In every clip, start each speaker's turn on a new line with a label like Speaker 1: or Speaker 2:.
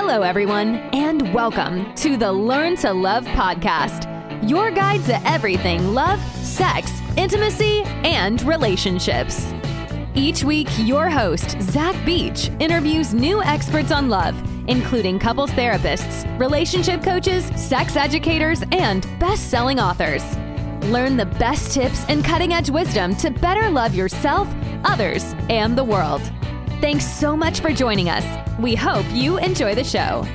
Speaker 1: Hello, everyone, and welcome to the Learn to Love podcast, your guide to everything love, sex, intimacy, and relationships. Each week, your host, Zach Beach, interviews new experts on love, including couples therapists, relationship coaches, sex educators, and best-selling authors. Learn the best tips and cutting-edge wisdom to better love yourself, others, and the world. Thanks so much for joining us. We hope you enjoy the show.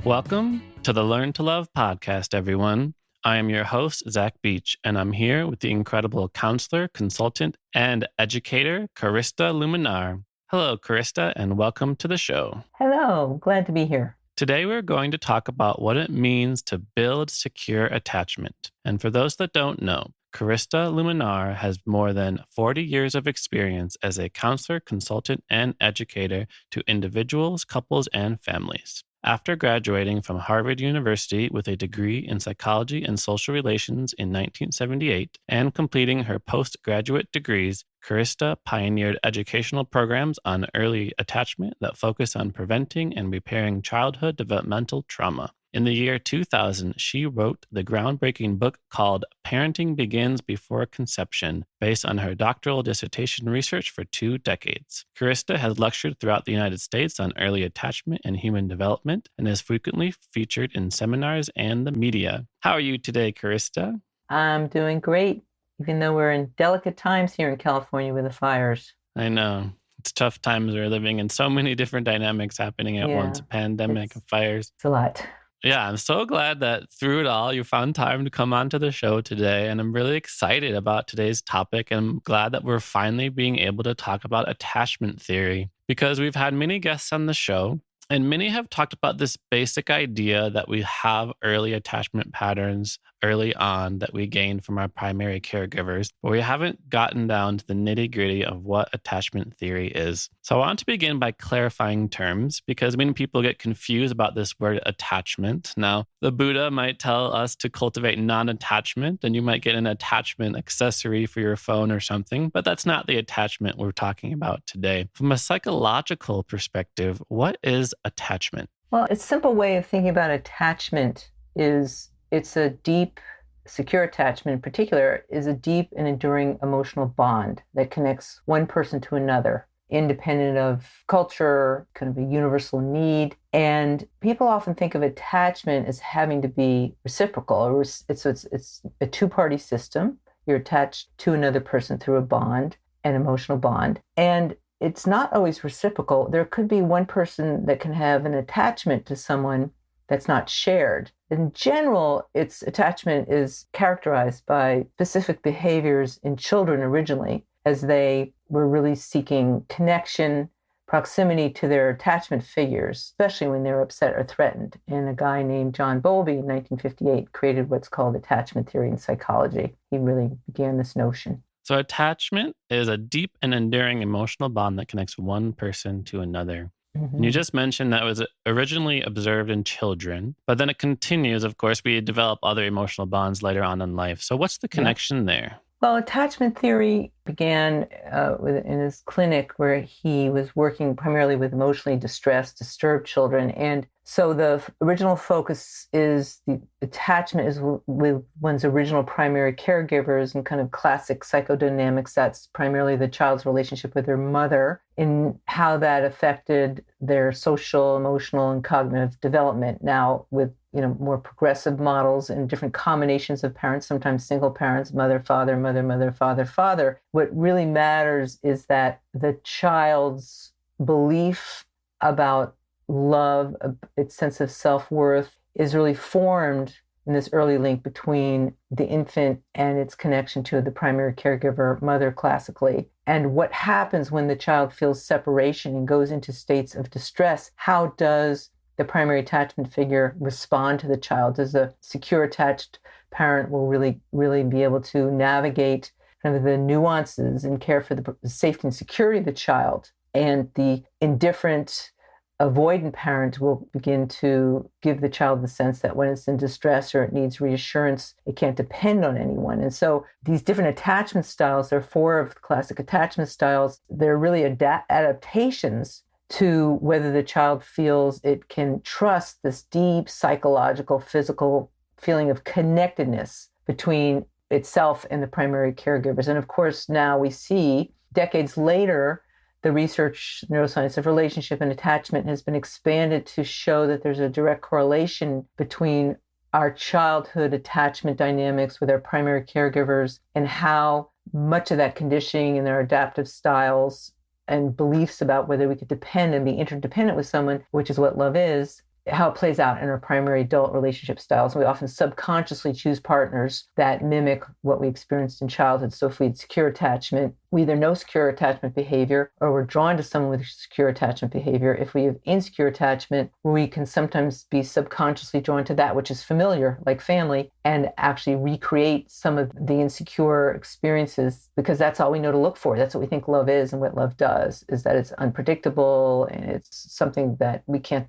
Speaker 2: Welcome to the Learn to Love podcast, everyone. I am your host, Zach Beach, and I'm here with the incredible counselor, consultant, and educator, Carista Luminare. Hello, Carista, and welcome to the show.
Speaker 3: Hello, glad to be here.
Speaker 2: Today, we're going to talk about what it means to build secure attachment. And for those that don't know, Carista Luminare has more than 40 years of experience as a counselor, consultant, and educator to individuals, couples, and families. After graduating from Harvard University with a degree in psychology and social relations in 1978 and completing her postgraduate degrees, Carista pioneered educational programs on early attachment that focus on preventing and repairing childhood developmental trauma. In the year 2000, she wrote the groundbreaking book called Parenting Begins Before Conception, based on her doctoral dissertation research for 2 decades. Carista has lectured throughout the United States on early attachment and human development and is frequently featured in seminars and the media. How are you today, Carista?
Speaker 3: I'm doing great, even though we're in delicate times here in California with the fires.
Speaker 2: I know. It's tough times. We're living in so many different dynamics happening at once, a pandemic, fires.
Speaker 3: It's a lot.
Speaker 2: Yeah, I'm so glad that through it all, you found time to come onto the show today. And I'm really excited about today's topic. And I'm glad that we're finally being able to talk about attachment theory because we've had many guests on the show. And many have talked about this basic idea that we have early attachment patterns early on that we gain from our primary caregivers, but we haven't gotten down to the nitty-gritty of what attachment theory is. So I want to begin by clarifying terms because many people get confused about this word attachment. Now, the Buddha might tell us to cultivate non-attachment, and you might get an attachment accessory for your phone or something, but that's not the attachment we're talking about today. From a psychological perspective, what is attachment?
Speaker 3: Well, a simple way of thinking about attachment is it's a deep, secure attachment in particular is a deep and enduring emotional bond that connects one person to another, independent of culture, kind of a universal need. And people often think of attachment as having to be reciprocal. It's a two-party system. You're attached to another person through a bond, an emotional bond. And it's not always reciprocal. There could be one person that can have an attachment to someone that's not shared. In general, its attachment is characterized by specific behaviors in children originally, as they were really seeking connection, proximity to their attachment figures, especially when they're upset or threatened. And a guy named John Bowlby in 1958 created what's called attachment theory in psychology. He really began this notion.
Speaker 2: So attachment is a deep and enduring emotional bond that connects one person to another. Mm-hmm. And you just mentioned that was originally observed in children, but then it continues. Of course, we develop other emotional bonds later on in life. So what's the connection there?
Speaker 3: Well, attachment theory began in his clinic where he was working primarily with emotionally distressed, disturbed children. And so the original focus is the attachment is with one's original primary caregivers and kind of classic psychodynamics. That's primarily the child's relationship with their mother and how that affected their social, emotional, and cognitive development. Now with more progressive models and different combinations of parents, sometimes single parents, mother, father, mother, mother, father, father. What really matters is that the child's belief about love, its sense of self-worth is really formed in this early link between the infant and its connection to the primary caregiver, mother classically. And what happens when the child feels separation and goes into states of distress? How does the primary attachment figure respond to the child? Does a secure attached parent will really be able to navigate kind of the nuances and care for the safety and security of the child? And the indifferent, avoidant parent will begin to give the child the sense that when it's in distress or it needs reassurance, it can't depend on anyone. And so these different attachment styles, there are 4 of the classic attachment styles, they're really adaptations to whether the child feels it can trust this deep psychological, physical feeling of connectedness between itself and the primary caregivers. And of course, now we see decades later, the research, neuroscience of relationship and attachment has been expanded to show that there's a direct correlation between our childhood attachment dynamics with our primary caregivers and how much of that conditioning and their adaptive styles and beliefs about whether we could depend and be interdependent with someone, which is what love is, how it plays out in our primary adult relationship styles. We often subconsciously choose partners that mimic what we experienced in childhood. So if we had secure attachment, we either know secure attachment behavior or we're drawn to someone with secure attachment behavior. If we have insecure attachment, we can sometimes be subconsciously drawn to that which is familiar, like family, and actually recreate some of the insecure experiences because that's all we know to look for. That's what we think love is and what love does, is that it's unpredictable and it's something that we can't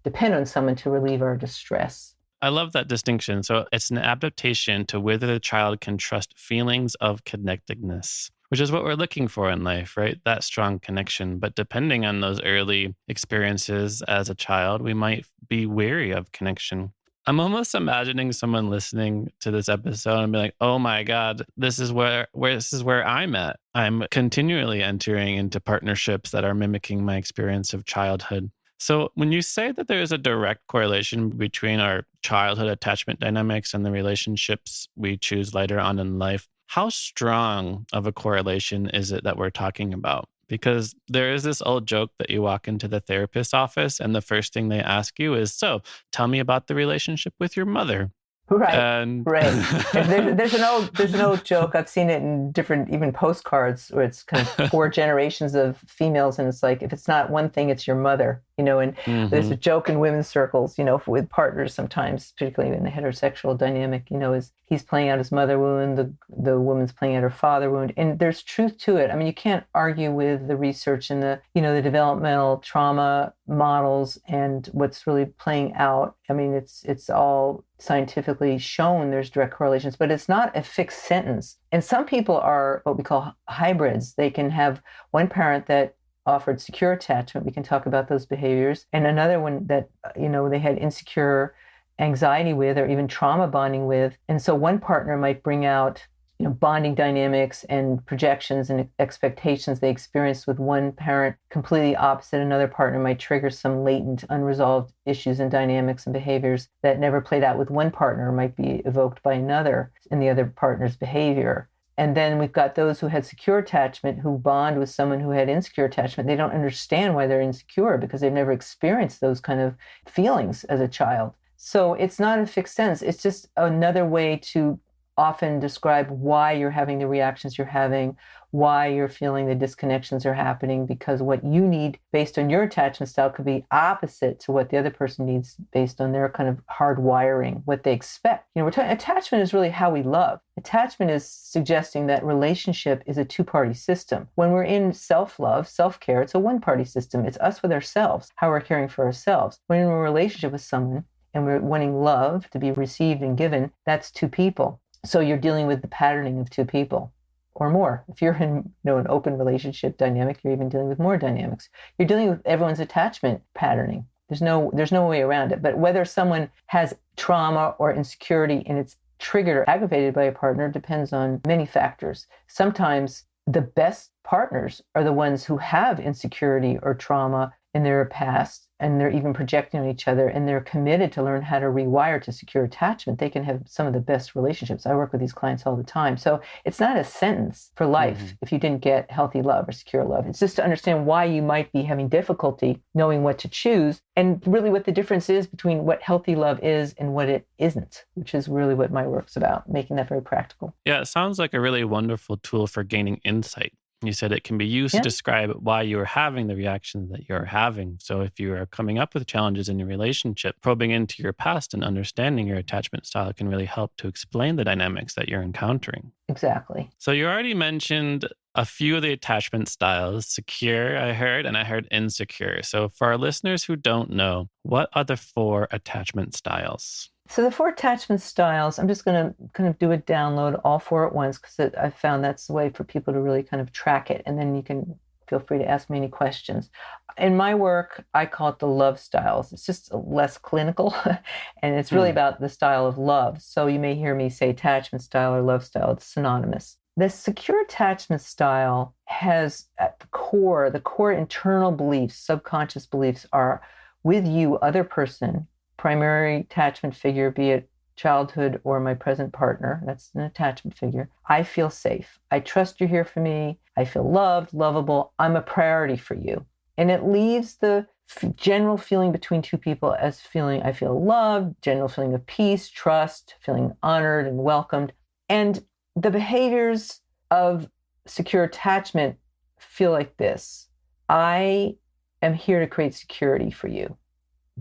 Speaker 3: depend on someone to relieve our distress.
Speaker 2: I love that distinction. So it's an adaptation to whether the child can trust feelings of connectedness, which is what we're looking for in life, right? That strong connection. But depending on those early experiences as a child, we might be wary of connection. I'm almost imagining someone listening to this episode and be like, "Oh my God, this is where I'm at. I'm continually entering into partnerships that are mimicking my experience of childhood." So when you say that there is a direct correlation between our childhood attachment dynamics and the relationships we choose later on in life, how strong of a correlation is it that we're talking about? Because there is this old joke that you walk into the therapist's office and the first thing they ask you is, "So tell me about the relationship with your mother."
Speaker 3: Right,
Speaker 2: And
Speaker 3: right. There's an old joke. I've seen it in different, even postcards, where it's kind of four generations of females, and it's like, if it's not one thing, it's your mother, And there's a joke in women's circles, with partners sometimes, particularly in the heterosexual dynamic, is he's playing out his mother wound, the woman's playing out her father wound, and there's truth to it. I mean, you can't argue with the research and the developmental trauma models and what's really playing out. I mean, it's all scientifically shown there's direct correlations, but it's not a fixed sentence. And some people are what we call hybrids. They can have one parent that offered secure attachment. We can talk about those behaviors. And another one that, they had insecure anxiety with or even trauma bonding with. And so one partner might bring out bonding dynamics and projections and expectations they experienced with one parent completely opposite. Another partner might trigger some latent unresolved issues and dynamics and behaviors that never played out with one partner, might be evoked by another in the other partner's behavior. And then we've got those who had secure attachment who bond with someone who had insecure attachment. They don't understand why they're insecure because they've never experienced those kind of feelings as a child. So it's not a fixed sentence. It's just another way to often describe why you're having the reactions you're having, why you're feeling the disconnections are happening, because what you need based on your attachment style could be opposite to what the other person needs based on their kind of hardwiring, what they expect. Attachment is really how we love. Attachment is suggesting that relationship is a two-party system. When we're in self-love, self-care, it's a one-party system. It's us with ourselves, how we're caring for ourselves. When we're in a relationship with someone and we're wanting love to be received and given, that's two people. So you're dealing with the patterning of two people or more. If you're in an open relationship dynamic, you're even dealing with more dynamics. You're dealing with everyone's attachment patterning. There's no way around it. But whether someone has trauma or insecurity and it's triggered or aggravated by a partner depends on many factors. Sometimes the best partners are the ones who have insecurity or trauma in their past, and they're even projecting on each other, and they're committed to learn how to rewire to secure attachment. They can have some of the best relationships. I work with these clients all the time. So it's not a sentence for life if you didn't get healthy love or secure love. It's just to understand why you might be having difficulty knowing what to choose, and really what the difference is between what healthy love is and what it isn't, which is really what my work's about, making that very practical.
Speaker 2: Yeah, it sounds like a really wonderful tool for gaining insight. You said it can be used to describe why you're having the reactions that you're having. So if you are coming up with challenges in your relationship, probing into your past and understanding your attachment style can really help to explain the dynamics that you're encountering.
Speaker 3: Exactly.
Speaker 2: So you already mentioned a few of the attachment styles: secure, I heard insecure. So for our listeners who don't know, what are the 4 attachment styles?
Speaker 3: So the 4 attachment styles, I'm just going to kind of do a download all 4 at once because I found that's the way for people to really kind of track it. And then you can feel free to ask me any questions. In my work, I call it the love styles. It's just less clinical, and it's really about the style of love. So you may hear me say attachment style or love style. It's synonymous. The secure attachment style has at the core internal beliefs, subconscious beliefs are with you, other person, primary attachment figure, be it childhood or my present partner. That's an attachment figure. I feel safe. I trust you're here for me. I feel loved, lovable. I'm a priority for you. And it leaves the general feeling between two people as feeling, I feel loved, general feeling of peace, trust, feeling honored and welcomed. And the behaviors of secure attachment feel like this. I am here to create security for you.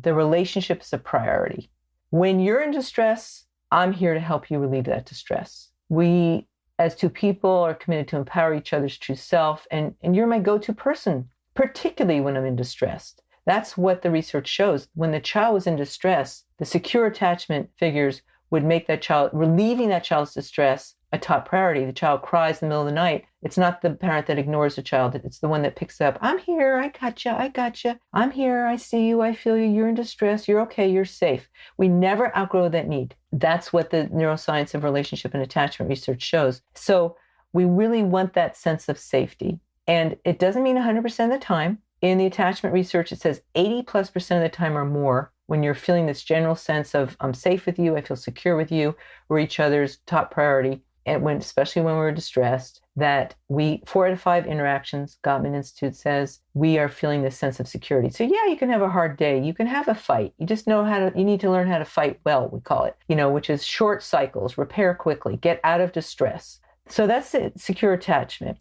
Speaker 3: The relationship is a priority. When you're in distress, I'm here to help you relieve that distress. We, as two people, are committed to empower each other's true self, and you're my go-to person, particularly when I'm in distress. That's what the research shows. When the child was in distress, the secure attachment figures would make that child, relieving that child's distress, a top priority. The child cries in the middle of the night. It's not the parent that ignores the child. It's the one that picks up. I'm here. I gotcha. I'm here. I see you. I feel you. You're in distress. You're okay. You're safe. We never outgrow that need. That's what the neuroscience of relationship and attachment research shows. So we really want that sense of safety. And it doesn't mean 100% of the time. In the attachment research, it says 80+% of the time or more, when you're feeling this general sense of I'm safe with you, I feel secure with you, we're each other's top priority. And especially when we're distressed, that 4 out of 5 interactions, Gottman Institute says, we are feeling this sense of security. So yeah, you can have a hard day. You can have a fight. You just you need to learn how to fight well, we call it, which is short cycles, repair quickly, get out of distress. So that's it, secure attachment.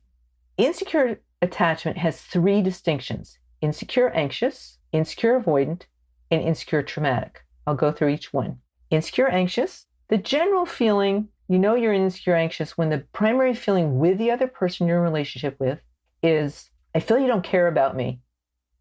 Speaker 3: Insecure attachment has 3 distinctions: insecure anxious, insecure avoidant, and insecure traumatic. I'll go through each one. Insecure anxious, the general feeling, you're insecure anxious when the primary feeling with the other person you're in a relationship with is, I feel you don't care about me.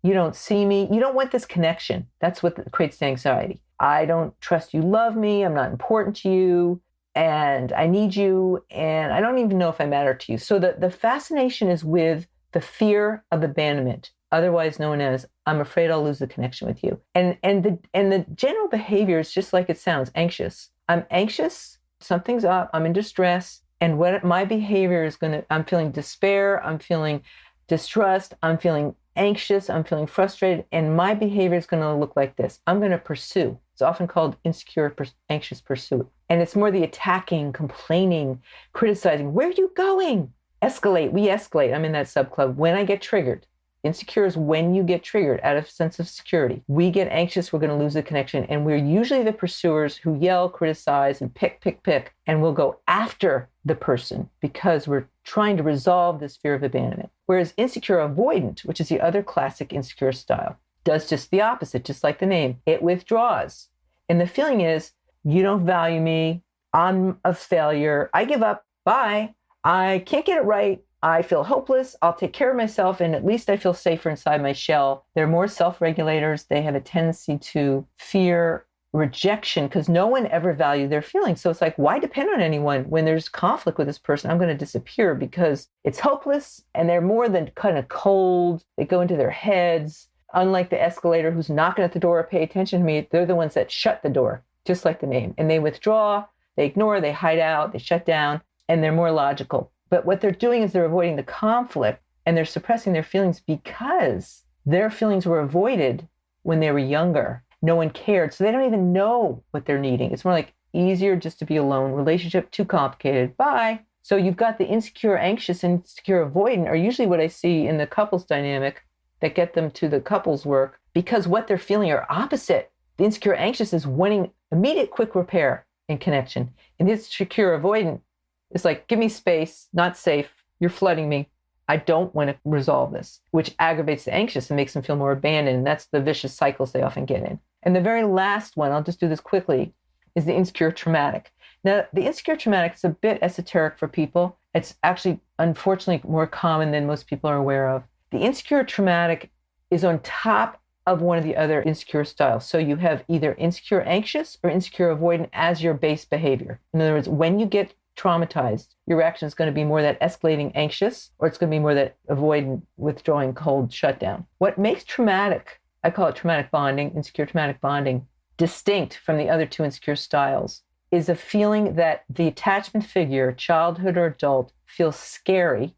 Speaker 3: You don't see me. You don't want this connection. That's what creates the anxiety. I don't trust you love me. I'm not important to you. And I need you. And I don't even know if I matter to you. So the fascination is with the fear of abandonment, otherwise known as, I'm afraid I'll lose the connection with you. And the general behavior is just like it sounds, anxious. I'm anxious. Something's up, I'm in distress, and what my behavior is I'm feeling despair, I'm feeling distrust, I'm feeling anxious, I'm feeling frustrated, and my behavior is going to look like this. I'm going to pursue. It's often called insecure, anxious pursuit. And it's more the attacking, complaining, criticizing. Where are you going? Escalate. We escalate. I'm in that subclub. When I get triggered. Insecure is when you get triggered out of a sense of security. We get anxious, we're going to lose the connection. And we're usually the pursuers who yell, criticize, and pick. And we'll go after the person because we're trying to resolve this fear of abandonment. Whereas insecure avoidant, which is the other classic insecure style, does just the opposite, just like the name. It withdraws. And the feeling is, you don't value me. I'm a failure. I give up. Bye. I can't get it right. I feel hopeless. I'll take care of myself, and at least I feel safer inside my shell. They're more self-regulators. They have a tendency to fear rejection because no one ever valued their feelings. So it's like, why depend on anyone when there's conflict with this person? I'm going to disappear because it's hopeless, and they're more than kind of cold. They go into their heads. Unlike the escalator who's knocking at the door or pay attention to me, they're the ones that shut the door, just like the name. And they withdraw, they ignore, they hide out, they shut down, and they're more logical. But what they're doing is they're avoiding the conflict, and they're suppressing their feelings because their feelings were avoided when they were younger. No one cared. So they don't even know what they're needing. It's more like easier just to be alone. Relationship too complicated. Bye. So you've got the insecure, anxious, and insecure avoidant are usually what I see in the couples dynamic that get them to the couples work because what they're feeling are opposite. The insecure, anxious is wanting immediate, quick repair and connection. And the insecure, avoidant is like, give me space, not safe, you're flooding me. I don't want to resolve this, which aggravates the anxious and makes them feel more abandoned. And that's the vicious cycles they often get in. And the very last one, I'll just do this quickly, is the insecure traumatic. Now, the insecure traumatic is a bit esoteric for people. It's actually, unfortunately, more common than most people are aware of. The insecure traumatic is on top of one of the other insecure styles. So you have either insecure anxious or insecure avoidant as your base behavior. In other words, when you get traumatized, your reaction is going to be more that escalating anxious, or it's going to be more that avoidant, withdrawing, cold shutdown. What makes traumatic, I call it traumatic bonding, insecure traumatic bonding, distinct from the other two insecure styles, is a feeling that the attachment figure, childhood or adult, feels scary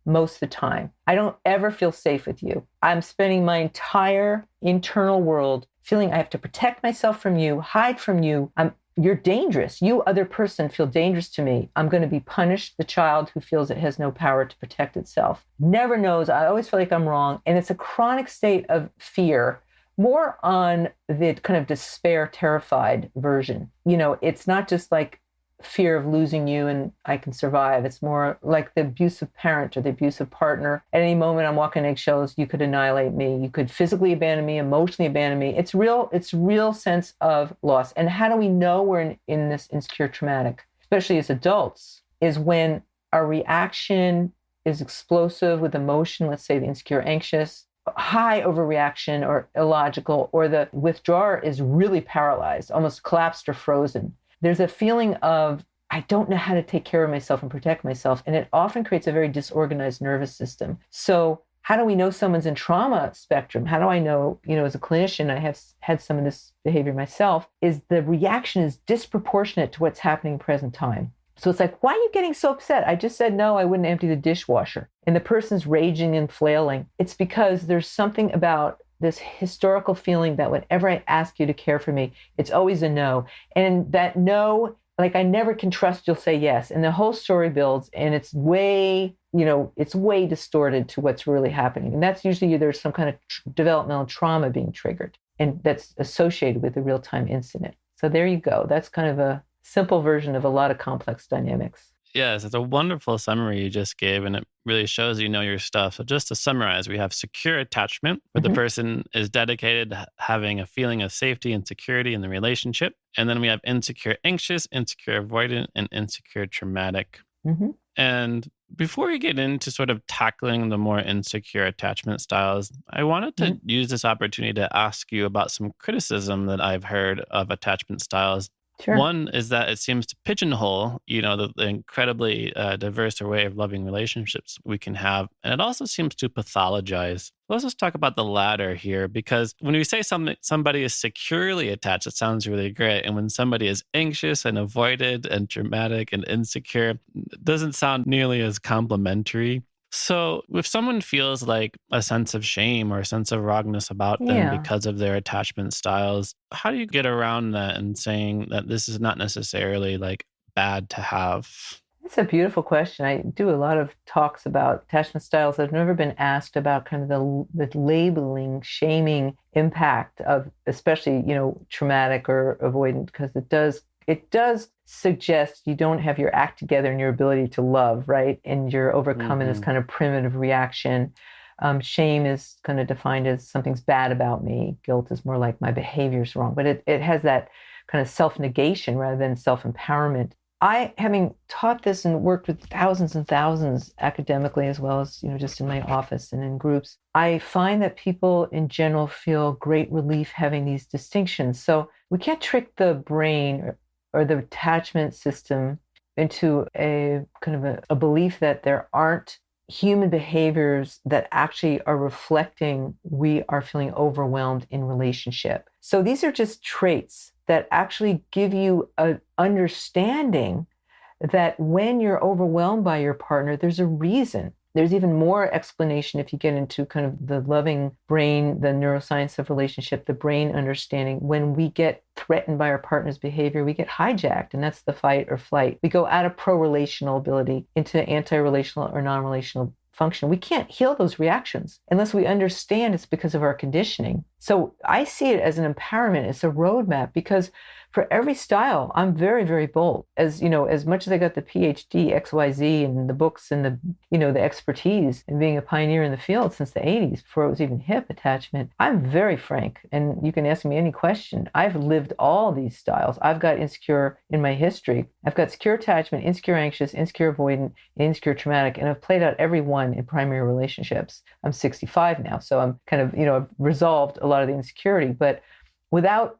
Speaker 3: most of the time. I don't ever feel safe with you. I'm spending my entire internal world feeling I have to protect myself from you, hide from you. You're dangerous. You, other person, feel dangerous to me. I'm going to be punished. The child who feels it has no power to protect itself never knows. I always feel like I'm wrong. And it's a chronic state of fear, more on the kind of despair, terrified version. It's not just like fear of losing you and I can survive. It's more like the abusive parent or the abusive partner. At any moment I'm walking eggshells, you could annihilate me. You could physically abandon me, emotionally abandon me. It's real sense of loss. And how do we know we're in this insecure traumatic, especially as adults, is when our reaction is explosive with emotion, let's say the insecure anxious, high overreaction or illogical, or the withdrawer is really paralyzed, almost collapsed or frozen. There's a feeling of, I don't know how to take care of myself and protect myself. And it often creates a very disorganized nervous system. So how do we know someone's in trauma spectrum? How do I know, as a clinician, I have had some of this behavior myself, is the reaction is disproportionate to what's happening in present time. So it's like, why are you getting so upset? I just said, no, I wouldn't empty the dishwasher. And the person's raging and flailing. It's because there's something about this historical feeling that whenever I ask you to care for me, it's always a no. And that no, like I never can trust you'll say yes. And the whole story builds and it's way distorted to what's really happening. And that's usually there's some kind of developmental trauma being triggered. And that's associated with a real-time incident. So there you go. That's kind of a simple version of a lot of complex dynamics.
Speaker 2: Yes, it's a wonderful summary you just gave, and it really shows you know your stuff. So just to summarize, we have secure attachment, where the person is dedicated to having a feeling of safety and security in the relationship. And then we have insecure anxious, insecure avoidant, and insecure traumatic. And before we get into sort of tackling the more insecure attachment styles, I wanted to use this opportunity to ask you about some criticism that I've heard of attachment styles.
Speaker 3: Sure.
Speaker 2: One is that it seems to pigeonhole, the incredibly diverse array of loving relationships we can have. And it also seems to pathologize. Let's just talk about the latter here, because when we say somebody is securely attached, it sounds really great. And when somebody is anxious and avoided and dramatic and insecure, it doesn't sound nearly as complimentary. So if someone feels like a sense of shame or a sense of wrongness about them because of their attachment styles, how do you get around that and saying that this is not necessarily like bad to have?
Speaker 3: That's a beautiful question. I do a lot of talks about attachment styles. I've never been asked about kind of the labeling, shaming impact of especially, traumatic or avoidant, because it does suggest you don't have your act together in your ability to love, right? And you're overcoming this kind of primitive reaction. Shame is kind of defined as something's bad about me. Guilt is more like my behavior's wrong. But it has that kind of self-negation rather than self-empowerment. I, having taught this and worked with thousands and thousands academically, as well as, just in my office and in groups, I find that people in general feel great relief having these distinctions. So we can't trick the brain or the attachment system into a kind of a belief that there aren't human behaviors that actually are reflecting we are feeling overwhelmed in relationship. So these are just traits that actually give you an understanding that when you're overwhelmed by your partner, there's a reason. There's even more explanation if you get into kind of the loving brain, the neuroscience of relationship, the brain understanding. When we get threatened by our partner's behavior, we get hijacked, and that's the fight or flight. We go out of pro-relational ability into anti-relational or non-relational function. We can't heal those reactions unless we understand it's because of our conditioning. So I see it as an empowerment. It's a roadmap, because for every style, I'm very, very bold. As much as I got the Ph.D, XYZ, and the books and the expertise and being a pioneer in the field since the 80s, before it was even hip attachment, I'm very frank. And you can ask me any question. I've lived all these styles. I've got insecure in my history. I've got secure attachment, insecure anxious, insecure avoidant, and insecure traumatic. And I've played out every one in primary relationships. I'm 65 now, so I'm kind of, I've resolved a lot of the insecurity. But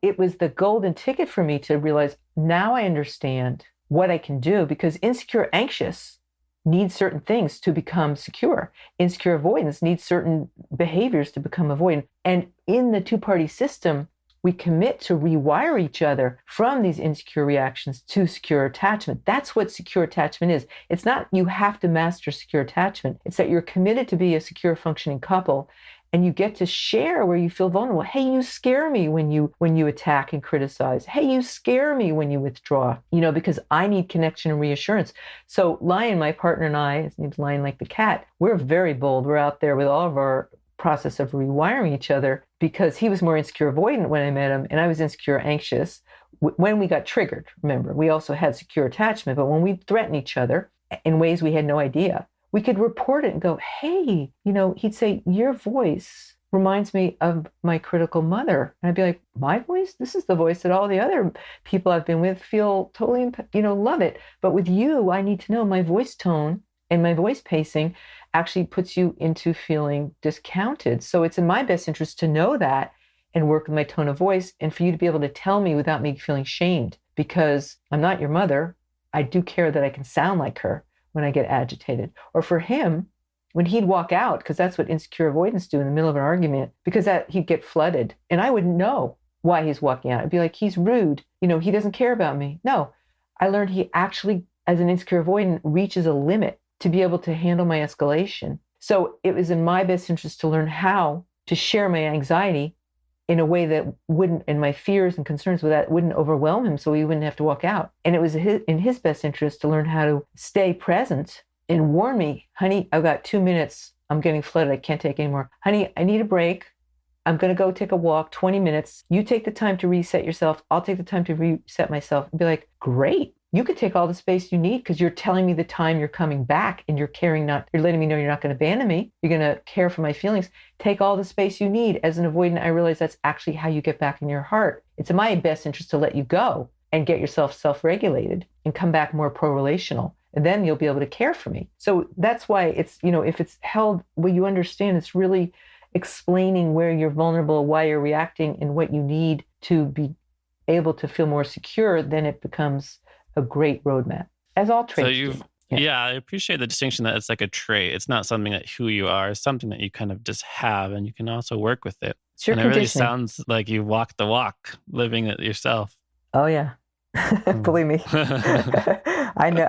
Speaker 3: it was the golden ticket for me to realize, now I understand what I can do, because insecure anxious needs certain things to become secure. Insecure avoidance needs certain behaviors to become avoidant. And in the two-party system, we commit to rewire each other from these insecure reactions to secure attachment. That's what secure attachment is. It's not you have to master secure attachment. It's that you're committed to be a secure functioning couple, and you get to share where you feel vulnerable. Hey, you scare me when you attack and criticize. Hey, you scare me when you withdraw, because I need connection and reassurance. So Lion, my partner, and I, his name's Lion like the cat, we're very bold. We're out there with all of our process of rewiring each other, because he was more insecure avoidant when I met him, and I was insecure anxious. When we got triggered, remember, we also had secure attachment, but when we threatened each other in ways we had no idea, we could report it and go, hey, he'd say, your voice reminds me of my critical mother. And I'd be like, my voice? This is the voice that all the other people I've been with feel totally, love it. But with you, I need to know my voice tone and my voice pacing actually puts you into feeling discounted. So it's in my best interest to know that and work with my tone of voice, and for you to be able to tell me without me feeling shamed, because I'm not your mother. I do care that I can sound like her when I get agitated. Or for him, when he'd walk out, because that's what insecure avoidance do in the middle of an argument, because he'd get flooded and I wouldn't know why he's walking out. I'd be like, he's rude. He doesn't care about me. No, I learned he actually, as an insecure avoidant, reaches a limit to be able to handle my escalation. So it was in my best interest to learn how to share my anxiety in a way that wouldn't, and my fears and concerns with that wouldn't overwhelm him, so he wouldn't have to walk out. And it was in his best interest to learn how to stay present and warn me, honey, I've got 2 minutes. I'm getting flooded. I can't take anymore. Honey, I need a break. I'm going to go take a walk, 20 minutes. You take the time to reset yourself. I'll take the time to reset myself. And be like, great. You could take all the space you need, because you're telling me the time you're coming back, and you're letting me know you're not going to abandon me. You're going to care for my feelings. Take all the space you need. As an avoidant, I realize that's actually how you get back in your heart. It's in my best interest to let you go and get yourself self-regulated and come back more pro-relational. And then you'll be able to care for me. So that's why it's, if it's held, well, you understand, it's really explaining where you're vulnerable, why you're reacting, and what you need to be able to feel more secure. Then it becomes a great roadmap, as all traits.
Speaker 2: So I appreciate the distinction that it's like a trait. It's not something that who you are. It's something that you kind of just have, and you can also work with it.
Speaker 3: It's your
Speaker 2: and it
Speaker 3: conditioning.
Speaker 2: really sounds like you walk the walk, living it yourself.
Speaker 3: Oh yeah, believe me. I know.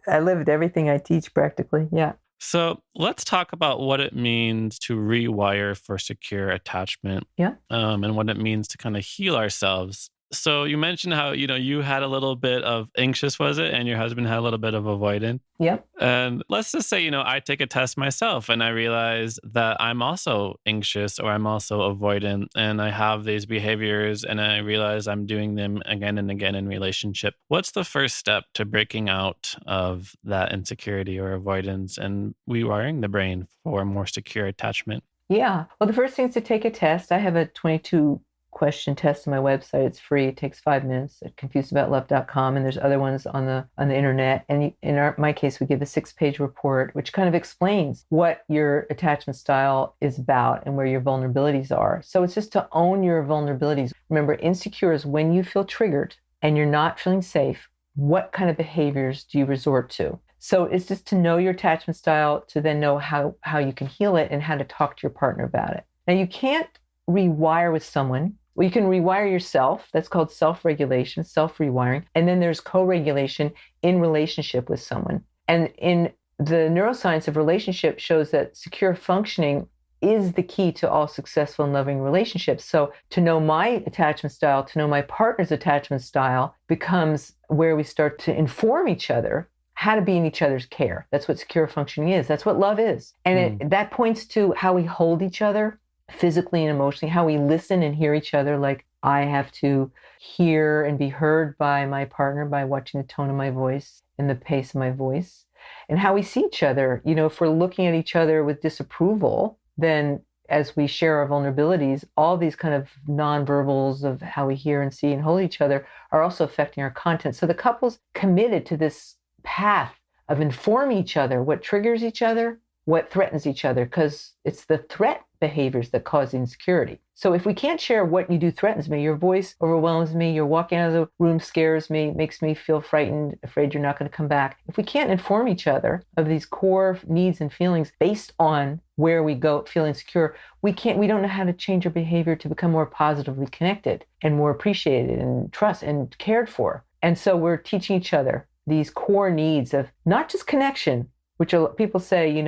Speaker 3: I lived everything I teach practically. Yeah.
Speaker 2: So let's talk about what it means to rewire for secure attachment.
Speaker 3: Yeah.
Speaker 2: And what it means to kind of heal ourselves. So you mentioned how, you had a little bit of anxious, was it? And your husband had a little bit of avoidant.
Speaker 3: Yep.
Speaker 2: And let's just say, I take a test myself and I realize that I'm also anxious, or I'm also avoidant, and I have these behaviors, and I realize I'm doing them again and again in relationship. What's the first step to breaking out of that insecurity or avoidance and rewiring the brain for more secure attachment?
Speaker 3: Yeah. Well, the first thing is to take a test. I have a 22-question test on my website. It's free. It takes 5 minutes at confusedaboutLove.com, and there's other ones on the internet. And in my case, we give a 6-page report, which kind of explains what your attachment style is about and where your vulnerabilities are. So it's just to own your vulnerabilities. Remember, insecure is when you feel triggered and you're not feeling safe. What kind of behaviors do you resort to? So it's just to know your attachment style, to then know how you can heal it and how to talk to your partner about it. Now, you can't rewire with someone. Well, you can rewire yourself. That's called self-regulation, self-rewiring. And then there's co-regulation in relationship with someone. And in the neuroscience of relationship shows that secure functioning is the key to all successful and loving relationships. So to know my attachment style, to know my partner's attachment style becomes where we start to inform each other how to be in each other's care. That's what secure functioning is. That's what love is. And that points to how we hold each other physically and emotionally, how we listen and hear each other. Like, I have to hear and be heard by my partner by watching the tone of my voice and the pace of my voice, and how we see each other. If we're looking at each other with disapproval, then as we share our vulnerabilities, all these kind of nonverbals of how we hear and see and hold each other are also affecting our content. So the couple's committed to this path of informing each other, what triggers each other, what threatens each other, because it's the threat behaviors that cause insecurity. So if we can't share what you do threatens me, your voice overwhelms me, you're walking out of the room scares me, makes me feel frightened, afraid you're not going to come back. If we can't inform each other of these core needs and feelings based on where we go feel insecure, we don't know how to change our behavior to become more positively connected and more appreciated and trust and cared for. And so we're teaching each other these core needs of not just connection, which people say,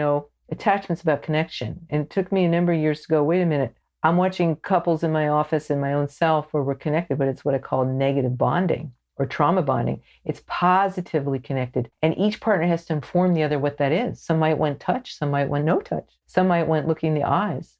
Speaker 3: attachment's about connection. And it took me a number of years to go, wait a minute, I'm watching couples in my office and my own self where we're connected, but it's what I call negative bonding or trauma bonding. It's positively connected. And each partner has to inform the other what that is. Some might want touch, some might want no touch. Some might want looking in the eyes.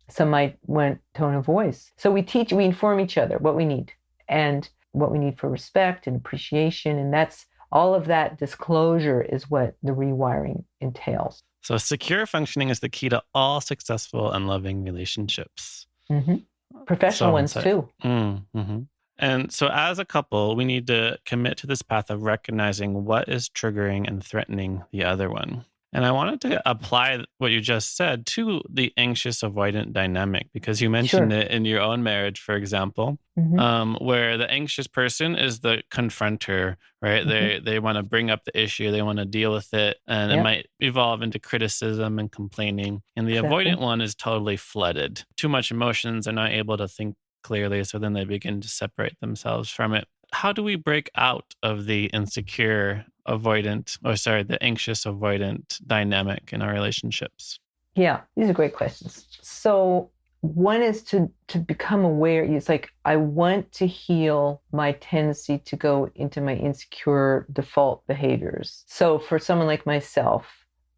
Speaker 3: Some might want tone of voice. So we inform each other what we need and what we need for respect and appreciation. And that's all of that disclosure is what the rewiring entails.
Speaker 2: So secure functioning is the key to all successful and loving relationships.
Speaker 3: Mm-hmm. Professional ones too.
Speaker 2: Mm-hmm. And so as a couple, we need to commit to this path of recognizing what is triggering and threatening the other one. And I wanted to apply what you just said to the anxious avoidant dynamic, because you mentioned it in your own marriage, for example, where the anxious person is the confronter, right? They want to bring up the issue, they want to deal with it, and it might evolve into criticism and complaining. And the avoidant one is totally flooded. Too much emotions, they're not able to think clearly, so then they begin to separate themselves from it. How do we break out of the the anxious avoidant dynamic in our relationships?
Speaker 3: Yeah, these are great questions. So one is to become aware. It's like, I want to heal my tendency to go into my insecure default behaviors. So for someone like myself,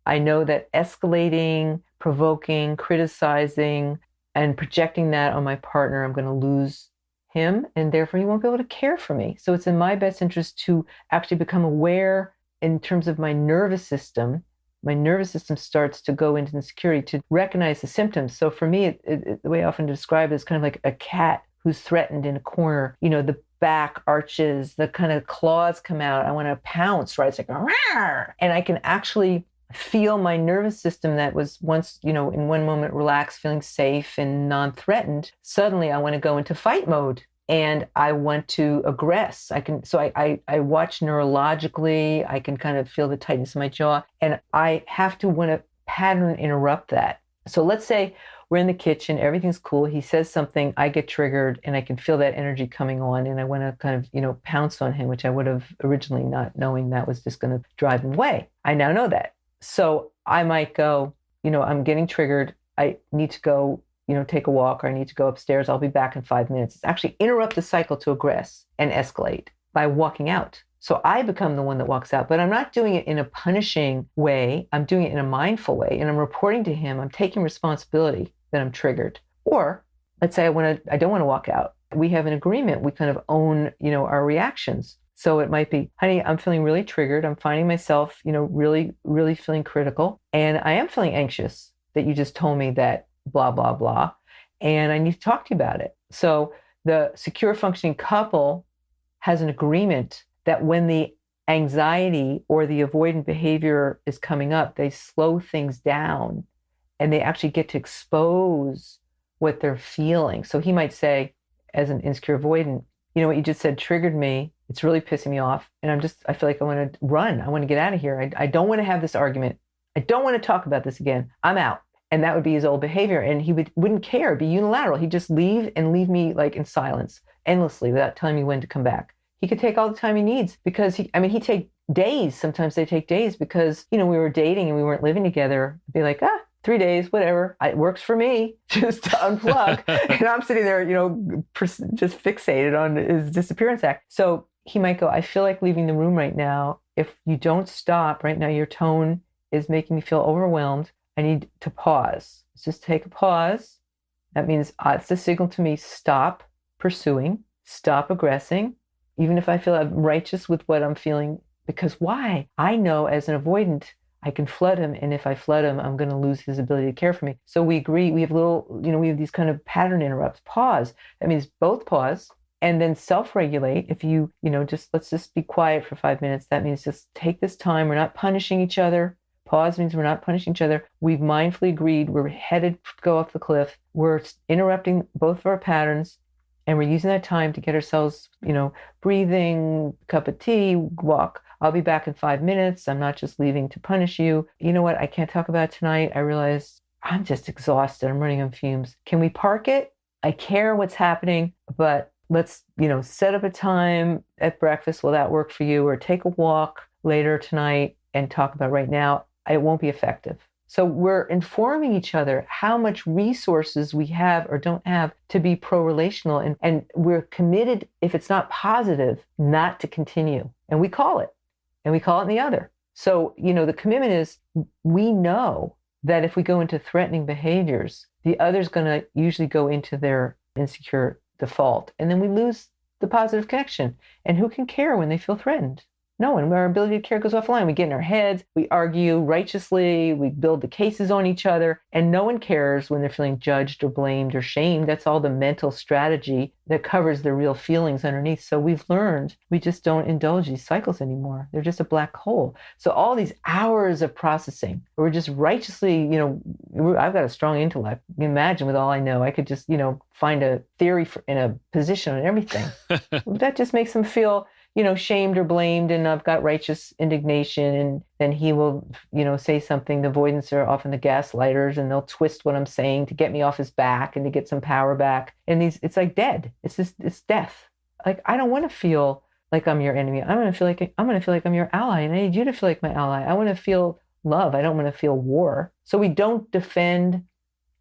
Speaker 3: I know that escalating, provoking, criticizing, and projecting that on my partner, I'm going to lose him, and therefore he won't be able to care for me. So it's in my best interest to actually become aware in terms of my nervous system. My nervous system starts to go into insecurity, to recognize the symptoms. So for me, the way I often describe it is kind of like a cat who's threatened in a corner. The back arches, the kind of claws come out. I want to pounce, right? It's like, rawr! And I can actually feel my nervous system that was once, in one moment relaxed, feeling safe and non-threatened. Suddenly I want to go into fight mode and I want to aggress. I watch neurologically, I can kind of feel the tightness in my jaw, and I have to want to pattern interrupt that. So let's say we're in the kitchen, everything's cool. He says something, I get triggered, and I can feel that energy coming on, and I want to kind of, pounce on him, which I would have originally not knowing that was just going to drive him away. I now know that. So I might go, I'm getting triggered. I need to go, take a walk, or I need to go upstairs. I'll be back in 5 minutes. It's actually interrupt the cycle to aggress and escalate by walking out. So I become the one that walks out, but I'm not doing it in a punishing way. I'm doing it in a mindful way. And I'm reporting to him, I'm taking responsibility that I'm triggered. Or let's say I don't want to walk out. We have an agreement. We kind of own, our reactions. So it might be, honey, I'm feeling really triggered. I'm finding myself, really, really feeling critical. And I am feeling anxious that you just told me that blah, blah, blah. And I need to talk to you about it. So the secure functioning couple has an agreement that when the anxiety or the avoidant behavior is coming up, they slow things down and they actually get to expose what they're feeling. So he might say, as an insecure avoidant, what you just said triggered me. It's really pissing me off. And I feel like I want to run. I want to get out of here. I don't want to have this argument. I don't want to talk about this again. I'm out. And that would be his old behavior. And he wouldn't care, it'd be unilateral. He'd just leave me like in silence endlessly without telling me when to come back. He could take all the time he needs because he'd take days. Sometimes they take days because, we were dating and we weren't living together. It'd be like, 3 days, whatever. It works for me, just to unplug. And I'm sitting there, just fixated on his disappearance act. So he might go, I feel like leaving the room right now. If you don't stop right now, your tone is making me feel overwhelmed. I need to pause. Let's just take a pause. That means it's a signal to me, stop pursuing, stop aggressing, even if I feel I'm righteous with what I'm feeling. Because why? I know as an avoidant, I can flood him. And if I flood him, I'm going to lose his ability to care for me. So we agree. We have we have these kind of pattern interrupts. Pause. That means both pause and then self-regulate. If let's just be quiet for 5 minutes. That means just take this time. We're not punishing each other. Pause means we're not punishing each other. We've mindfully agreed we're headed to go off the cliff. We're interrupting both of our patterns, and we're using that time to get ourselves, breathing, cup of tea, walk. I'll be back in 5 minutes. I'm not just leaving to punish you. You know what? I can't talk about it tonight. I realize I'm just exhausted. I'm running on fumes. Can we park it? I care what's happening, but let's, set up a time at breakfast. Will that work for you? Or take a walk later tonight and talk about right now. It won't be effective. So we're informing each other how much resources we have or don't have to be pro-relational. And we're committed, if it's not positive, not to continue. And we call it. And we call it in the other. So, the commitment is we know that if we go into threatening behaviors, the other's going to usually go into their insecure default. And then we lose the positive connection. And who can care when they feel threatened? No one. Our ability to care goes offline. We get in our heads, we argue righteously, we build the cases on each other, and no one cares when they're feeling judged or blamed or shamed. That's all the mental strategy that covers the real feelings underneath. So we've learned we just don't indulge these cycles anymore. They're just a black hole. So all these hours of processing, we're just righteously, I've got a strong intellect. You can imagine with all I know, I could just, find a theory in a position on everything. That just makes them feel shamed or blamed, and I've got righteous indignation, and then he will, say something. The avoidants are often the gaslighters, and they'll twist what I'm saying to get me off his back and to get some power back. And it's like dead. It's death. Like, I don't want to feel like I'm your enemy. I'm going to feel like I'm your ally, and I need you to feel like my ally. I want to feel love. I don't want to feel war. So we don't defend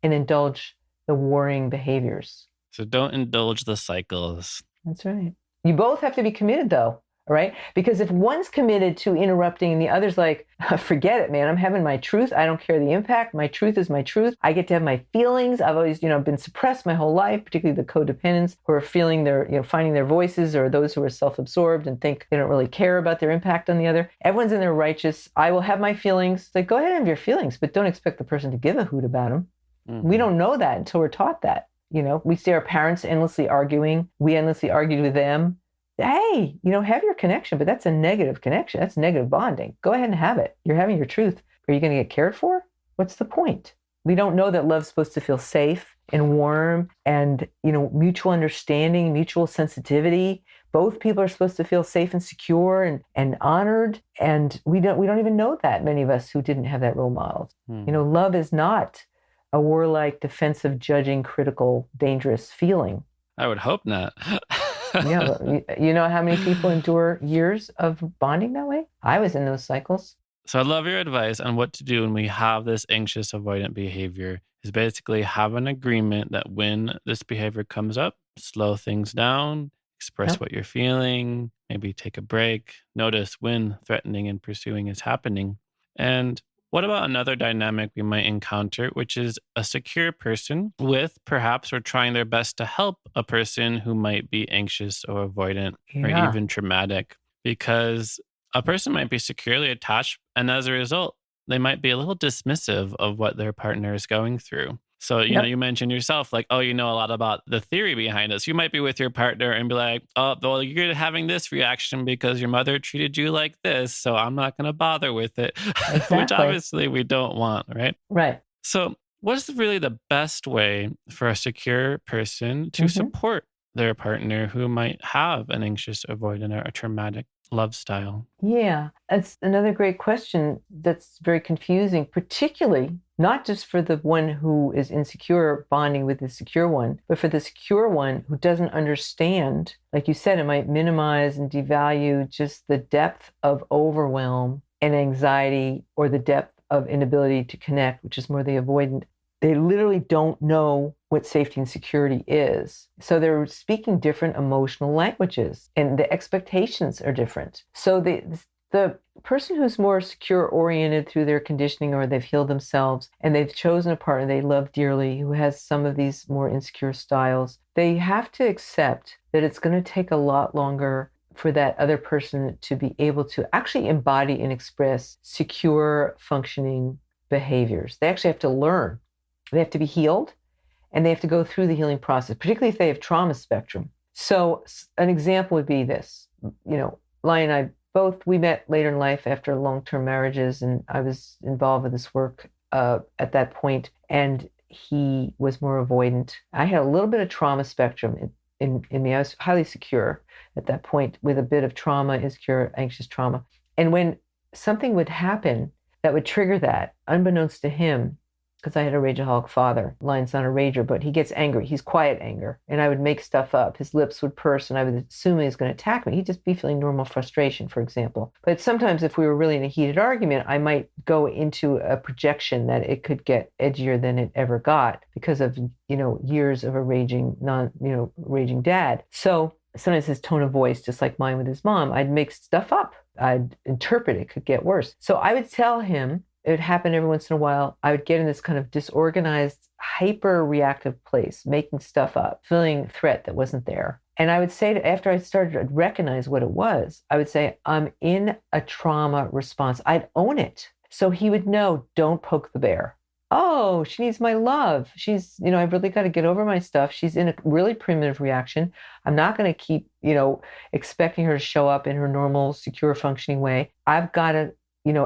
Speaker 3: and indulge the warring behaviors.
Speaker 2: So don't indulge the cycles.
Speaker 3: That's right. You both have to be committed, though, right? Because if one's committed to interrupting and the other's like, forget it, man, I'm having my truth. I don't care the impact. My truth is my truth. I get to have my feelings. I've always, been suppressed my whole life, particularly the codependents who are feeling their, finding their voices, or those who are self-absorbed and think they don't really care about their impact on the other. Everyone's in their righteous. I will have my feelings. Like, go ahead and have your feelings, but don't expect the person to give a hoot about them. Mm-hmm. We don't know that until we're taught that. We see our parents endlessly arguing. We endlessly argued with them. Hey, have your connection, but that's a negative connection. That's negative bonding. Go ahead and have it. You're having your truth. Are you going to get cared for? What's the point? We don't know that love's supposed to feel safe and warm and, mutual understanding, mutual sensitivity. Both people are supposed to feel safe and secure and honored. And we don't even know that, many of us who didn't have that role model. Love is not a warlike, defensive, judging, critical, dangerous feeling.
Speaker 2: I would hope not.
Speaker 3: Yeah, you know how many people endure years of bonding that way? I was in those cycles.
Speaker 2: So I love your advice on what to do when we have this anxious avoidant behavior. Is basically have an agreement that when this behavior comes up, slow things down, express what you're feeling, maybe take a break, notice when threatening and pursuing is happening. And what about another dynamic we might encounter, which is a secure person with perhaps or trying their best to help a person who might be anxious or avoidant or even traumatic? Because a person might be securely attached, and as a result, they might be a little dismissive of what their partner is going through. So, you know, you mentioned yourself, like, oh, you know a lot about the theory behind this. You might be with your partner and be like, oh, well, you're having this reaction because your mother treated you like this, so I'm not going to bother with it, which obviously we don't want, right?
Speaker 3: Right.
Speaker 2: So what is really the best way for a secure person to support their partner who might have an anxious, avoidant, or a traumatic love style?
Speaker 3: Yeah, it's another great question that's very confusing, particularly not just for the one who is insecure bonding with the secure one, but for the secure one who doesn't understand. Like you said, it might minimize and devalue just the depth of overwhelm and anxiety, or the depth of inability to connect, which is more the avoidant. They literally don't know what safety and security is. So they're speaking different emotional languages, and the expectations are different. So the person who's more secure oriented through their conditioning, or they've healed themselves and they've chosen a partner they love dearly who has some of these more insecure styles, they have to accept that it's going to take a lot longer for that other person to be able to actually embody and express secure, functioning behaviors. They actually have to learn. They have to be healed, and they have to go through the healing process, particularly if they have trauma spectrum. So an example would be this. You know, Lai and I both, we met later in life after long-term marriages, and I was involved with this work at that point, and he was more avoidant. I had a little bit of trauma spectrum in me. I was highly secure at that point with a bit of trauma, insecure, anxious trauma. And when something would happen that would trigger that, unbeknownst to him, because I had a rageaholic father. Lion's not a rager, but he gets angry. He's quiet anger. And I would make stuff up. His lips would purse, and I would assume he was going to attack me. He'd just be feeling normal frustration, for example. But sometimes if we were really in a heated argument, I might go into a projection that it could get edgier than it ever got because of, years of a raging dad. So sometimes his tone of voice, just like mine with his mom, I'd make stuff up. I'd interpret it could get worse. So I would tell him, it would happen every once in a while. I would get in this kind of disorganized, hyper-reactive place, making stuff up, feeling threat that wasn't there. And I would say, after I started to recognize what it was, I would say, I'm in a trauma response. I'd own it. So he would know, don't poke the bear. Oh, she needs my love. She's, I've really got to get over my stuff. She's in a really primitive reaction. I'm not going to keep, expecting her to show up in her normal, secure, functioning way. I've got to,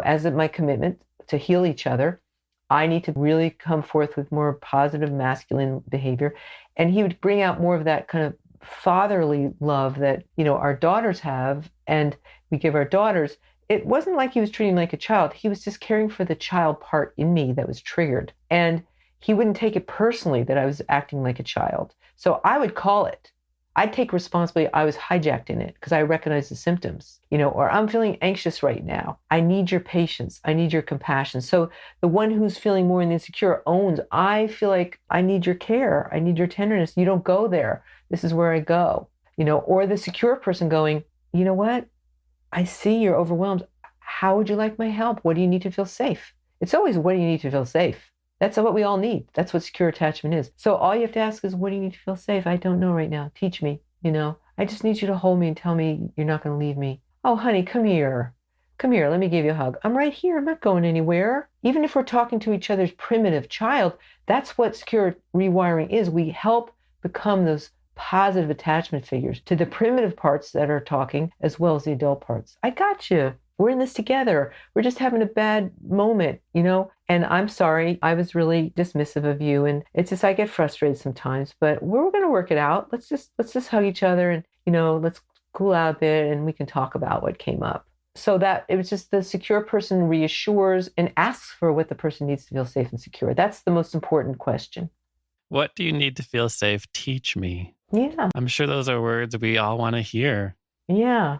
Speaker 3: as my commitment to heal each other, I need to really come forth with more positive masculine behavior. And he would bring out more of that kind of fatherly love that, our daughters have, and we give our daughters. It wasn't like he was treating me like a child. He was just caring for the child part in me that was triggered. And he wouldn't take it personally that I was acting like a child. So I would call it. I'd take responsibility. I was hijacked in it because I recognize the symptoms, or I'm feeling anxious right now. I need your patience. I need your compassion. So the one who's feeling more insecure owns, I feel like I need your care. I need your tenderness. You don't go there. This is where I go, or the secure person going, you know what? I see you're overwhelmed. How would you like my help? What do you need to feel safe? It's always, what do you need to feel safe? That's what we all need. That's what secure attachment is. So all you have to ask is, what do you need to feel safe? I don't know right now. Teach me, I just need you to hold me and tell me you're not going to leave me. Oh, honey, come here. Come here. Let me give you a hug. I'm right here. I'm not going anywhere. Even if we're talking to each other's primitive child, that's what secure rewiring is. We help become those positive attachment figures to the primitive parts that are talking as well as the adult parts. I got you. We're in this together. We're just having a bad moment, and I'm sorry. I was really dismissive of you. And it's just, I get frustrated sometimes, but we're going to work it out. Let's just hug each other and, let's cool out a bit and we can talk about what came up. So that it was just the secure person reassures and asks for what the person needs to feel safe and secure. That's the most important question.
Speaker 2: What do you need to feel safe? Teach me.
Speaker 3: Yeah.
Speaker 2: I'm sure those are words we all want to hear.
Speaker 3: Yeah.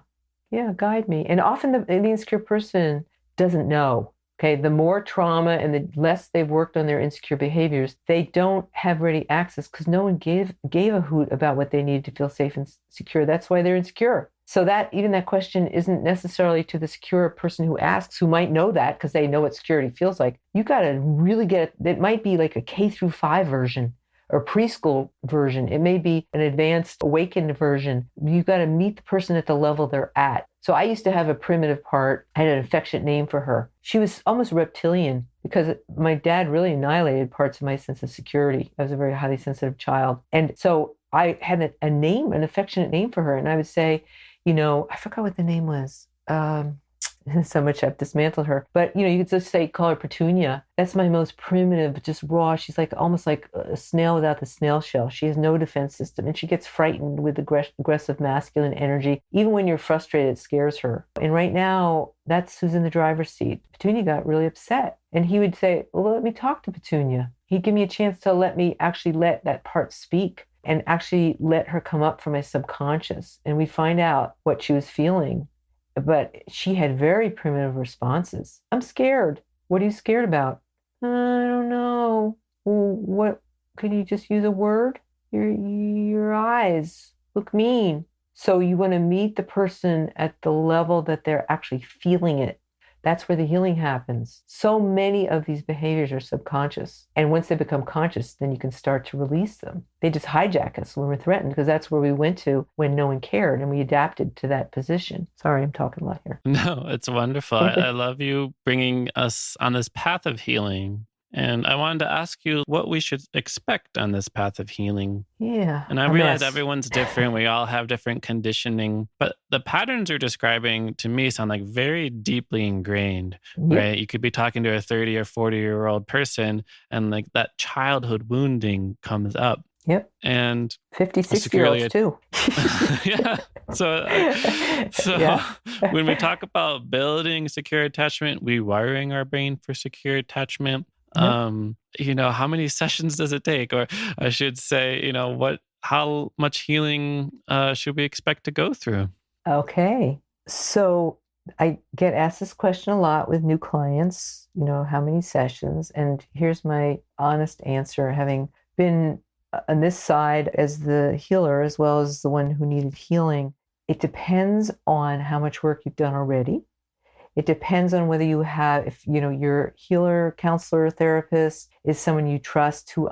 Speaker 3: Yeah, guide me. And often the insecure person doesn't know. Okay, the more trauma and the less they've worked on their insecure behaviors, they don't have ready access because no one gave a hoot about what they needed to feel safe and secure. That's why they're insecure. So that even that question isn't necessarily to the secure person who asks, who might know that because they know what security feels like. You got to really get it. It might be like a K-5 version or preschool version. It may be an advanced awakened version. You've got to meet the person at the level they're at. So I used to have a primitive part. I had an affectionate name for her. She was almost reptilian because my dad really annihilated parts of my sense of security. I was a very highly sensitive child. And so I had a name, an affectionate name for her. And I would say, I forgot what the name was. So much I've dismantled her. But, you could just say, call her Petunia. That's my most primitive, just raw. She's like almost like a snail without the snail shell. She has no defense system. And she gets frightened with aggressive masculine energy. Even when you're frustrated, it scares her. And right now, that's who's in the driver's seat. Petunia got really upset. And he would say, well, let me talk to Petunia. He'd give me a chance to let that part speak and actually let her come up from my subconscious. And we'd find out what she was feeling. But she had very primitive responses. I'm scared. What are you scared about? I don't know. Well, what? Could you just use a word? Your eyes look mean. So you want to meet the person at the level that they're actually feeling it. That's where the healing happens. So many of these behaviors are subconscious. And once they become conscious, then you can start to release them. They just hijack us when we're threatened because that's where we went to when no one cared and we adapted to that position. Sorry, I'm talking a lot here.
Speaker 2: No, it's wonderful. I love you bringing us on this path of healing And I wanted to ask you what we should expect on this path of healing.
Speaker 3: Yeah.
Speaker 2: And I
Speaker 3: a
Speaker 2: realize
Speaker 3: mess.
Speaker 2: everyone's different. We all have different conditioning, but the patterns you're describing to me sound like very deeply ingrained,
Speaker 3: Yep.
Speaker 2: right? You could be talking to a 30 or 40-year-old person and like that childhood wounding comes up.
Speaker 3: Yep.
Speaker 2: And
Speaker 3: 50, 60-year-olds too.
Speaker 2: yeah. So
Speaker 3: Yeah.
Speaker 2: when we talk about building secure attachment, rewiring our brain for secure attachment,
Speaker 3: Yep.
Speaker 2: how many sessions does it take? Or I should say, how much healing should we expect to go through?
Speaker 3: Okay. So I get asked this question a lot with new clients, how many sessions? And here's my honest answer, having been on this side as the healer as well as the one who needed healing. It depends on how much work you've done already. It depends on whether you have, if your healer, counselor, therapist is someone you trust, who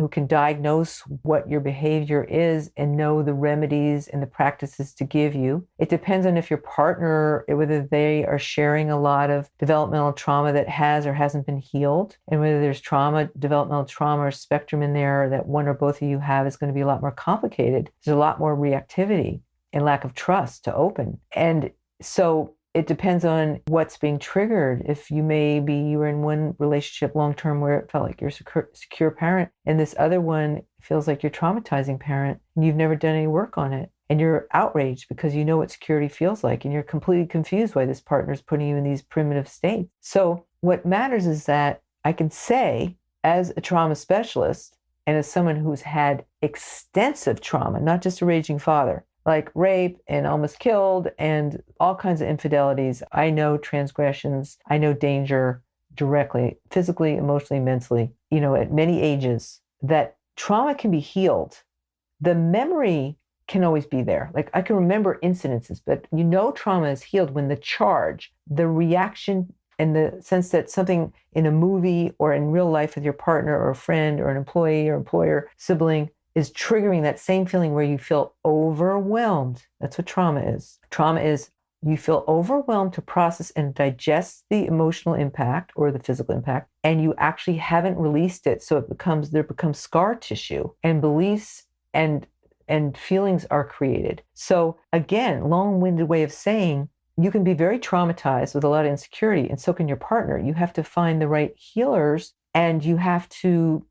Speaker 3: can diagnose what your behavior is and know the remedies and the practices to give you. It depends on if your partner, whether they are sharing a lot of developmental trauma that has or hasn't been healed, and whether there's developmental trauma or spectrum in there that one or both of you have is going to be a lot more complicated. There's a lot more reactivity and lack of trust to open. And so it depends on what's being triggered. If you were in one relationship long-term where it felt like you're a secure parent, and this other one feels like you're traumatizing parent, and you've never done any work on it, and you're outraged because you know what security feels like, and you're completely confused why this partner is putting you in these primitive states. So what matters is that I can say, as a trauma specialist, and as someone who's had extensive trauma, not just a raging father, like rape and almost killed and all kinds of infidelities. I know transgressions. I know danger directly, physically, emotionally, mentally, at many ages, that trauma can be healed. The memory can always be there. Like I can remember incidences, but trauma is healed when the charge, the reaction, and the sense that something in a movie or in real life with your partner or a friend or an employee or employer, sibling, is triggering that same feeling where you feel overwhelmed. That's what trauma is. Trauma is you feel overwhelmed to process and digest the emotional impact or the physical impact, and you actually haven't released it. So there becomes scar tissue, and beliefs and feelings are created. So again, long-winded way of saying, you can be very traumatized with a lot of insecurity, and so can your partner. You have to find the right healers, and you have to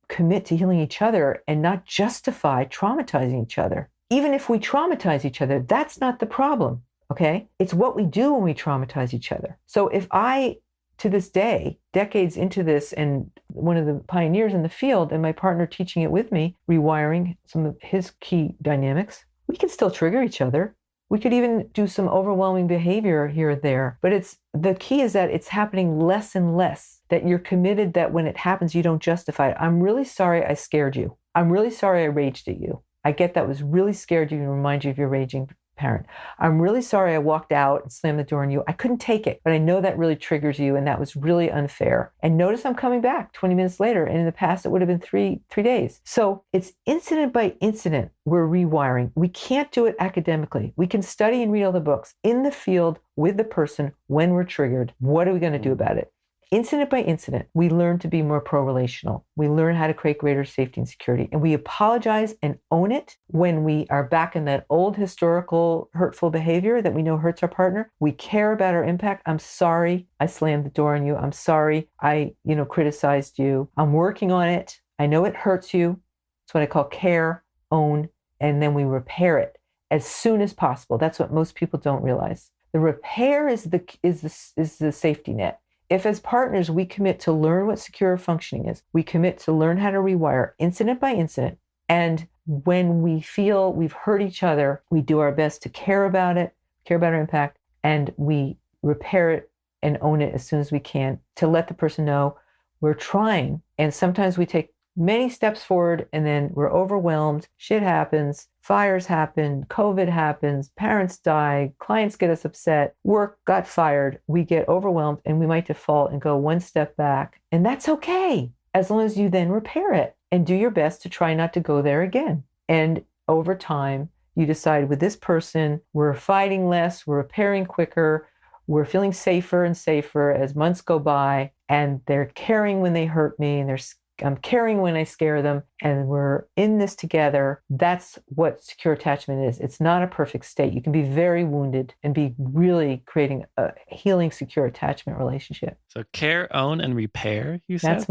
Speaker 3: commit to healing each other and not justify traumatizing each other. Even if we traumatize each other, that's not the problem, okay? It's what we do when we traumatize each other. So if I, to this day, decades into this, and one of the pioneers in the field and my partner teaching it with me, rewiring some of his key dynamics, we can still trigger each other. We could even do some overwhelming behavior here or there, but the key is that it's happening less and less, that you're committed, that when it happens, you don't justify it. I'm really sorry I scared you. I'm really sorry I raged at you. I get that was really scared you and remind you of your raging parent. I'm really sorry I walked out and slammed the door on you. I couldn't take it, but I know that really triggers you, and that was really unfair. And notice I'm coming back 20 minutes later, and in the past it would have been three days. So it's incident by incident we're rewiring. We can't do it academically. We can study and read all the books in the field with the person when we're triggered. What are we going to do about it? Incident by incident, we learn to be more pro-relational. We learn how to create greater safety and security. And we apologize and own it when we are back in that old historical hurtful behavior that we know hurts our partner. We care about our impact. I'm sorry I slammed the door on you. I'm sorry I, criticized you. I'm working on it. I know it hurts you. It's what I call care, own, and then we repair it as soon as possible. That's what most people don't realize. The repair is the safety net. If as partners, we commit to learn what secure functioning is, we commit to learn how to rewire incident by incident. And when we feel we've hurt each other, we do our best to care about it, care about our impact, and we repair it and own it as soon as we can, to let the person know we're trying. And sometimes we take many steps forward and then we're overwhelmed. Shit happens. Fires happen. COVID happens. Parents die. Clients get us upset. Work got fired. We get overwhelmed and we might default and go one step back. And that's okay, as long as you then repair it and do your best to try not to go there again. And over time, you decide with this person, we're fighting less, we're repairing quicker, we're feeling safer and safer as months go by. and they're caring when they hurt me, and I'm caring when I scare them, and we're in this together. That's what secure attachment is. It's not a perfect state. You can be very wounded and be really creating a healing, secure attachment relationship.
Speaker 2: So care, own, and repair, you said?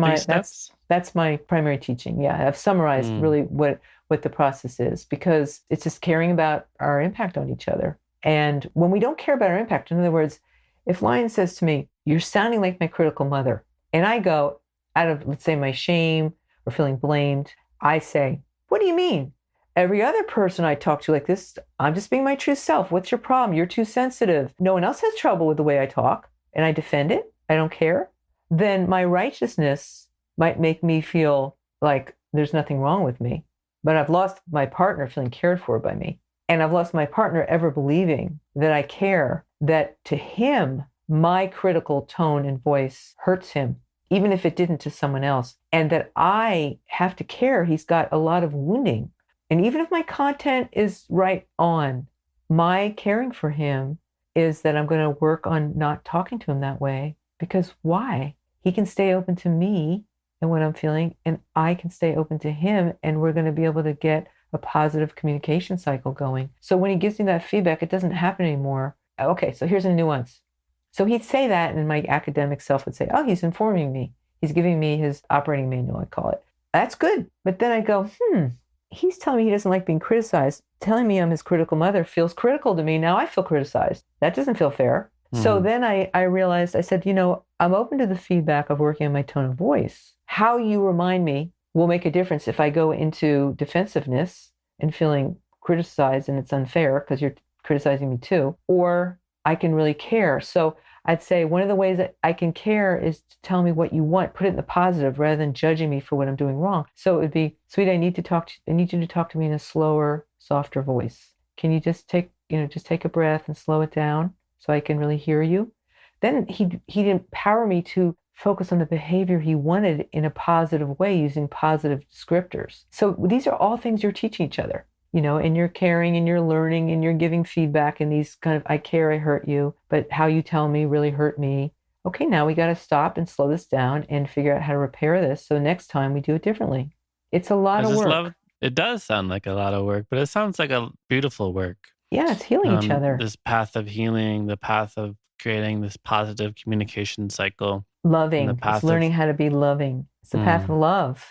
Speaker 3: That's my primary teaching. Yeah, I've summarized really what the process is, because it's just caring about our impact on each other. And when we don't care about our impact, in other words, if Lion says to me, "You're sounding like my critical mother," and I go, out of, let's say, my shame or feeling blamed, I say, "What do you mean? Every other person I talk to like this, I'm just being my true self. What's your problem? You're too sensitive. No one else has trouble with the way I talk," and I defend it. I don't care. Then my righteousness might make me feel like there's nothing wrong with me. But I've lost my partner feeling cared for by me. And I've lost my partner ever believing that I care, that to him, my critical tone and voice hurts him, even if it didn't to someone else, and that I have to care. He's got a lot of wounding. And even if my content is right on, my caring for him is that I'm going to work on not talking to him that way. Because why? He can stay open to me and what I'm feeling, and I can stay open to him, and we're going to be able to get a positive communication cycle going. So when he gives me that feedback, it doesn't happen anymore. Okay, so here's a nuance. So he'd say that, and my academic self would say, "Oh, he's informing me. He's giving me his operating manual," I call it. That's good. But then I go, he's telling me he doesn't like being criticized. Telling me I'm his critical mother feels critical to me. Now I feel criticized. That doesn't feel fair. So then I realized, I said, I'm open to the feedback of working on my tone of voice. How you remind me will make a difference if I go into defensiveness and feeling criticized and it's unfair because you're criticizing me too, or I can really care. So I'd say one of the ways that I can care is to tell me what you want, put it in the positive rather than judging me for what I'm doing wrong. So it would be, "Sweetie, I need you to talk to me in a slower, softer voice. Can you just take a breath and slow it down so I can really hear you?" Then he'd empower me to focus on the behavior he wanted in a positive way using positive descriptors. So these are all things you're teaching each other, and you're caring and you're learning and you're giving feedback in these kind of, "I care, I hurt you, but how you tell me really hurt me." Okay, now we got to stop and slow this down and figure out how to repair this so next time we do it differently. It's a lot of work.
Speaker 2: It does sound like a lot of work, but it sounds like a beautiful work.
Speaker 3: Yeah, it's healing each other.
Speaker 2: This path of healing, the path of creating this positive communication cycle.
Speaker 3: Loving. It's learning how to be loving. It's the path of love.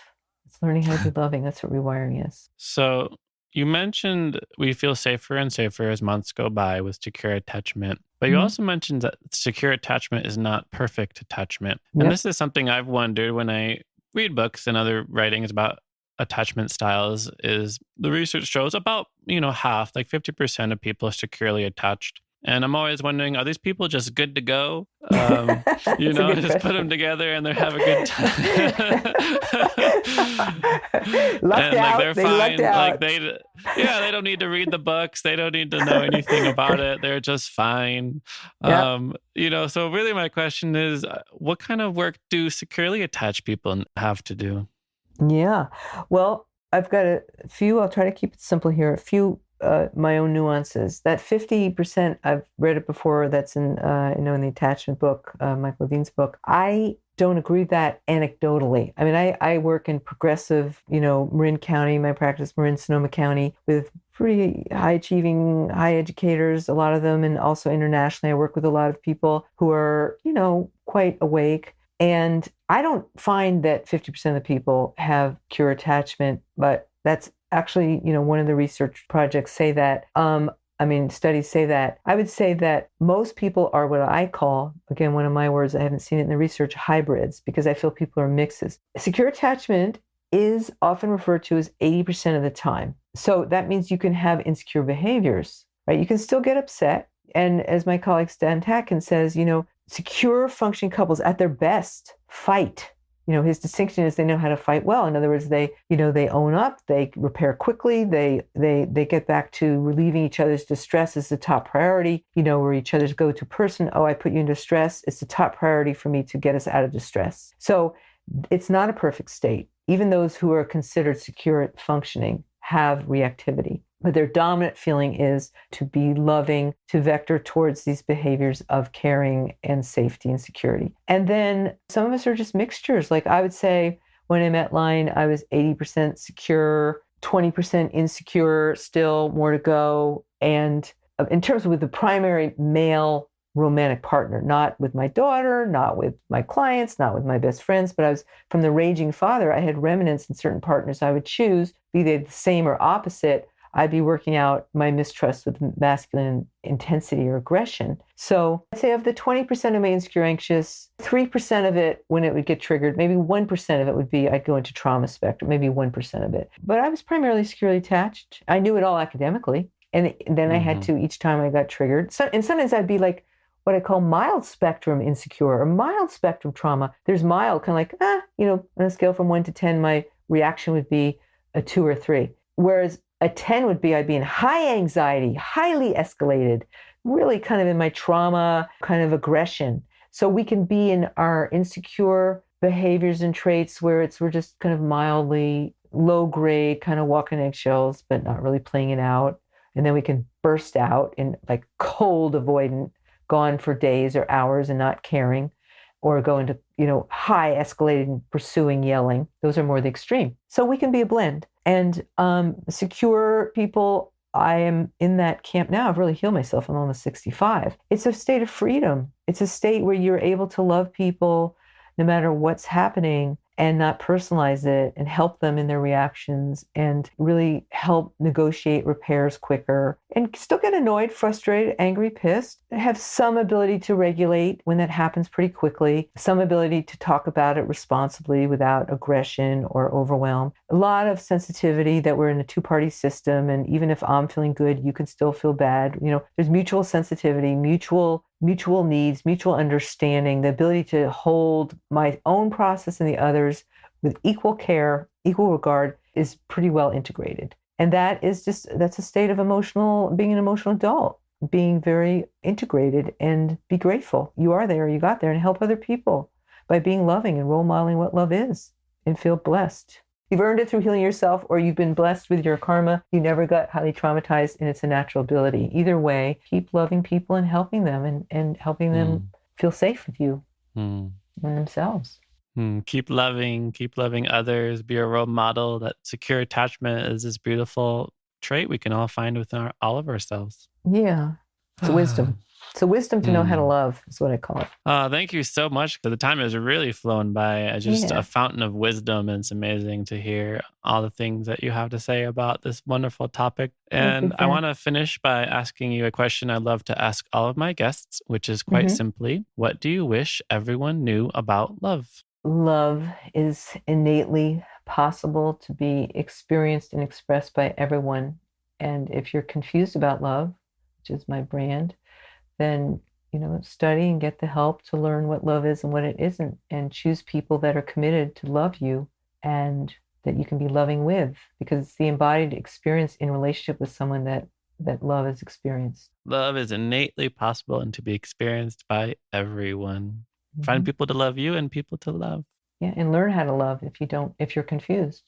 Speaker 3: It's learning how to be loving. That's what rewiring is.
Speaker 2: So you mentioned we feel safer and safer as months go by with secure attachment, but you also mentioned that secure attachment is not perfect attachment. And this is something I've wondered when I read books and other writings about attachment styles, is the research shows about, half, like 50% of people are securely attached. And I'm always wondering, are these people just good to go? Just put them together and they have a good time.
Speaker 3: Lucked out.
Speaker 2: They're
Speaker 3: they
Speaker 2: fine.
Speaker 3: Lucked out.
Speaker 2: They don't need to read the books. They don't need to know anything about it. They're just fine. So really my question is, what kind of work do securely attached people have to do?
Speaker 3: Yeah. Well, I've got a few, I'll try to keep it simple here, a few my own nuances. That 50%, I've read it before, that's in the attachment book, Michael Levine's book. I don't agree with that anecdotally. I mean, I work in progressive, Marin County, my practice, Marin, Sonoma County, with pretty high achieving, high educators, a lot of them, and also internationally. I work with a lot of people who are, quite awake. And I don't find that 50% of the people have pure attachment, but that's actually, one of the research projects say that. Studies say that. I would say that most people are what I call, again, one of my words, I haven't seen it in the research, hybrids, because I feel people are mixes. Secure attachment is often referred to as 80% of the time. So that means you can have insecure behaviors, right? You can still get upset. And as my colleague Stan Tatkin says, secure functioning couples at their best fight. His distinction is they know how to fight well. In other words, they own up, they repair quickly, they get back to relieving each other's distress is the top priority. We're each other's go-to person. Oh, I put you in distress. It's the top priority for me to get us out of distress. So it's not a perfect state. Even those who are considered secure at functioning have reactivity. But their dominant feeling is to be loving, to vector towards these behaviors of caring and safety and security. And then some of us are just mixtures. Like I would say when I met Line, I was 80% secure, 20% insecure, still more to go. And in terms of with the primary male romantic partner, not with my daughter, not with my clients, not with my best friends, but I was from the raging father. I had remnants in certain partners I would choose, be they the same or opposite. I'd be working out my mistrust with masculine intensity or aggression. So I'd say of the 20% of me insecure anxious, 3% of it, when it would get triggered, maybe 1% of it would be I'd go into trauma spectrum, maybe 1% of it. But I was primarily securely attached. I knew it all academically. And then I had to, each time I got triggered. And sometimes I'd be like what I call mild spectrum insecure or mild spectrum trauma. There's mild, kind of like, on a scale from 1 to 10, my reaction would be a 2 or 3. Whereas a 10 would be I'd be in high anxiety, highly escalated, really kind of in my trauma, kind of aggression. So we can be in our insecure behaviors and traits where we're just kind of mildly low grade, kind of walking eggshells, but not really playing it out. And then we can burst out in like cold avoidant, gone for days or hours and not caring, or go into, high escalated pursuing, yelling. Those are more the extreme. So we can be a blend. And secure people, I am in that camp now. I've really healed myself. I'm almost 65. It's a state of freedom. It's a state where you're able to love people no matter what's happening and not personalize it and help them in their reactions and really help negotiate repairs quicker and still get annoyed, frustrated, angry, pissed, have some ability to regulate when that happens pretty quickly, some ability to talk about it responsibly without aggression or overwhelm, a lot of sensitivity that we're in a two-party system. And even if I'm feeling good, you can still feel bad. There's mutual sensitivity, mutual needs, mutual understanding, the ability to hold my own process and the others with equal care, equal regard is pretty well integrated. And that's a state of being an emotional adult, being very integrated and be grateful. You are there, you got there, and help other people by being loving and role modeling what love is and feel blessed. You've earned it through healing yourself, or you've been blessed with your karma. You never got highly traumatized, and it's a natural ability. Either way, keep loving people and helping them and helping them feel safe with you and themselves.
Speaker 2: Keep loving others, be a role model. That secure attachment is this beautiful trait we can all find within all of ourselves.
Speaker 3: Yeah, it's wisdom. It's a wisdom to know how to love is what I call it.
Speaker 2: Thank you so much. The time has really flown by. Just a fountain of wisdom. And it's amazing to hear all the things that you have to say about this wonderful topic. And I want to finish by asking you a question I love to ask all of my guests, which is quite simply, what do you wish everyone knew about love?
Speaker 3: Love is innately possible to be experienced and expressed by everyone. And if you're confused about love, which is my brand, then, study and get the help to learn what love is and what it isn't, and choose people that are committed to love you and that you can be loving with, because it's the embodied experience in relationship with someone that love is experienced.
Speaker 2: Love is innately possible and to be experienced by everyone. Find people to love you and people to love.
Speaker 3: Yeah, and learn how to love if you're confused.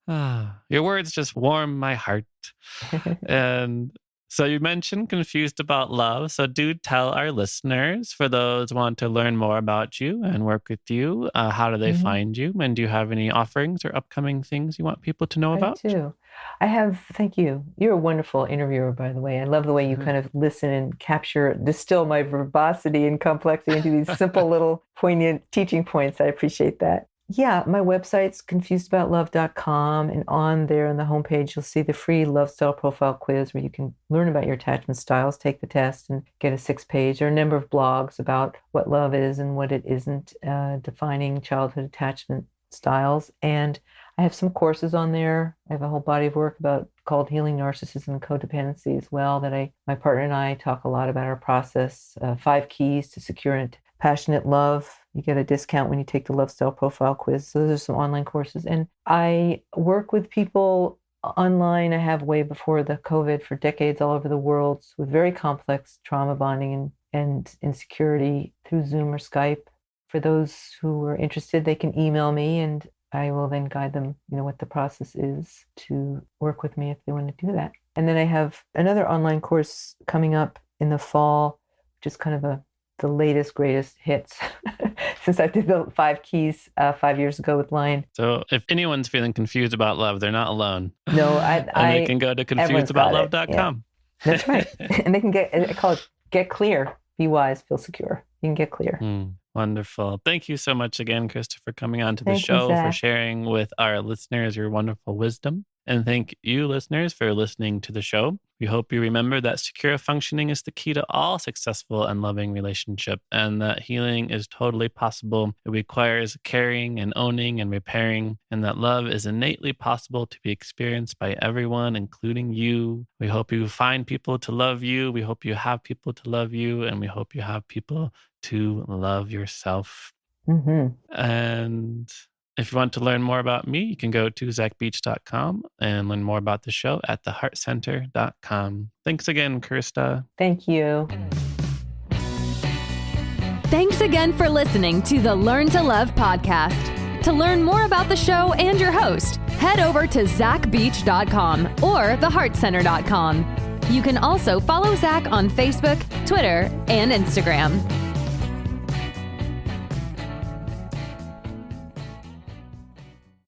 Speaker 2: Your words just warm my heart. And so you mentioned confused about love. So do tell our listeners, for those who want to learn more about you and work with you, how do they find you? And do you have any offerings or upcoming things you want people to know about?
Speaker 3: I do. Thank you. You're a wonderful interviewer, by the way. I love the way you kind of listen and distill my verbosity and complexity into these simple little poignant teaching points. I appreciate that. Yeah, my website's confusedaboutlove.com, and on there on the homepage, you'll see the free love style profile quiz where you can learn about your attachment styles, take the test, and get a 6-page. There are a number of blogs about what love is and what it isn't, defining childhood attachment styles. And I have some courses on there. I have a whole body of work called Healing Narcissism and Codependency as well, that my partner and I talk a lot about our process. 5 keys to secure and passionate love. You get a discount when you take the Love Style Profile quiz. So those are some online courses. And I work with people online. I have way before the COVID for decades all over the world with very complex trauma bonding and insecurity through Zoom or Skype. For those who are interested, they can email me, and I will then guide them, what the process is to work with me if they want to do that. And then I have another online course coming up in the fall, which is kind of the latest, greatest hits since I did the 5 keys 5 years ago with Lion.
Speaker 2: So if anyone's feeling confused about love, they're not alone.
Speaker 3: No,
Speaker 2: they can go to confusedaboutLove.com.
Speaker 3: Yeah. That's right. And they can I call it get clear, be wise, feel secure. You can get clear.
Speaker 2: Wonderful. Thank you so much again, Krista, for coming on to the
Speaker 3: Thank
Speaker 2: show,
Speaker 3: you,
Speaker 2: for
Speaker 3: Zach.
Speaker 2: sharing with our listeners your wonderful wisdom. And thank you, listeners, for listening to the show. We hope you remember that secure functioning is the key to all successful and loving relationship, and that healing is totally possible. It requires caring and owning and repairing, and that love is innately possible to be experienced by everyone, including you. We hope you find people to love you. We hope you have people to love you, and we hope you have people to love yourself. And if you want to learn more about me, you can go to zachbeach.com and learn more about the show at theheartcenter.com. Thanks again, Carista.
Speaker 3: Thank you.
Speaker 1: Thanks again for listening to the Learn to Love podcast. To learn more about the show and your host, head over to zachbeach.com or theheartcenter.com. You can also follow Zach on Facebook, Twitter, and Instagram.